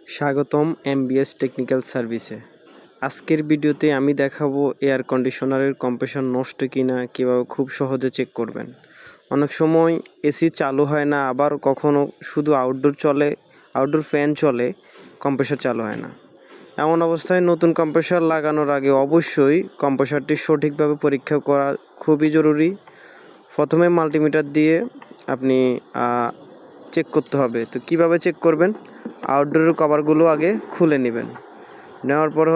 স্বাগতম MBS technical সার্ভিসে। আজকের ভিডিওতে আমি দেখাবো এয়ার কন্ডিশনারের কম্প্রেসর নষ্ট কিনা কীভাবে খুব সহজে চেক করবেন। অনেক সময় এসি চালু হয় না, আবার কখনো শুধু আউটডোর ফ্যান চলে, কম্প্রেসর চালু হয় না। এমন অবস্থায় নতুন কম্প্রেসর লাগানোর আগে অবশ্যই কম্প্রেসরটি সঠিকভাবে পরীক্ষা করা খুবই জরুরি। প্রথমে মাল্টিমিটার দিয়ে আপনি চেক করতে হবে। তো কিভাবে চেক করবেন? আউটডোরের কভারগুলো আগে খুলে নেবেন। নেওয়ার পর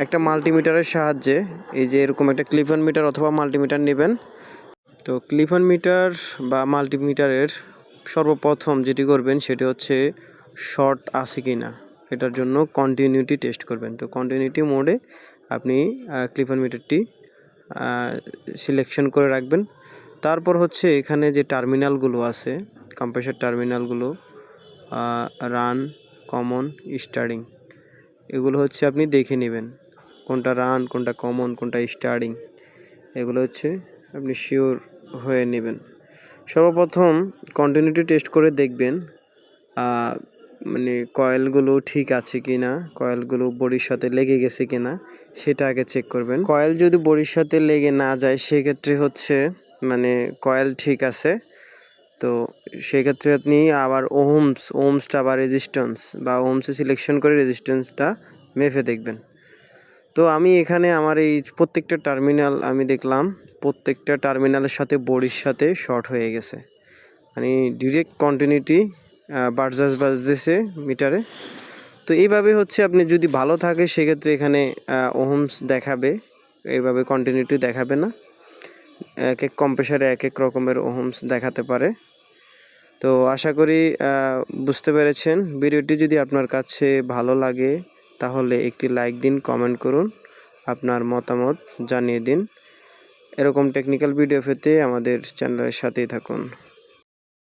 একটা মাল্টিমিটারের সাহায্যে এই যে এরকম একটা ক্লিফন মিটার অথবা মাল্টিমিটার নেবেন। তো ক্লিফন মিটার বা মাল্টিমিটারের সর্বপ্রথম যেটি করবেন সেটি হচ্ছে শর্ট আছে কি না, এটার জন্য কন্টিনিউটি টেস্ট করবেন। তো কন্টিনিউটি মোডে আপনি ক্লিফন মিটারটি সিলেকশন করে রাখবেন। তারপর এখানে যে টার্মিনালগুলো আছে, কম্প্রেসর টার্মিনালগুলো রান, কমন, স্টার্টিং, এগুলো আপনি দেখে নেবেন কোনটা রান, কোনটা কমন, কোনটা স্টার্টিং, এগুলো আপনি শিওর হয়ে নেবেন। সর্বপ্রথম কন্টিনিউটি টেস্ট করে দেখবেন মানে কয়েলগুলো ঠিক আছে কি না, কয়েলগুলো বডির সাথে লেগে গেছে কি না সেটা আগে চেক করবেন। কয়েল যদি বডির সাথে লেগে না যায় সেক্ষেত্রে মানে কয়েল ঠিক আছে। তো সেক্ষেত্রে আপনি আবার ওহমসটা বা রেজিস্ট্যান্স বা ওহমসে সিলেকশন করে রেজিস্ট্যান্সটা মেপে দেখবেন। তো আমি এখানে আমার এই প্রত্যেকটা টার্মিনাল আমি দেখলাম প্রত্যেকটা টার্মিনালের সাথে বডির সাথে শর্ট হয়ে গেছে, মানে ডিরেক্ট কন্টিনিউটি বাজতেছে মিটারে। তো এইভাবে আপনি যদি ভালো থাকে সেক্ষেত্রে এখানে ওহমস দেখাবে, এইভাবে কন্টিনিউটি দেখাবে না। এক এক কম্প্রেসারে এক এক রকমের ওহমস দেখাতে পারে। তো আশা করি বুঝতে পেরেছেন। ভিডিওটি যদি আপনার কাছে ভালো লাগে তাহলে একটি লাইক দিন, কমেন্ট করুন, আপনার মতামত জানিয়ে দিন। এরকম টেকনিক্যাল ভিডিও পেতে আমাদের চ্যানেলের সাথেই থাকুন।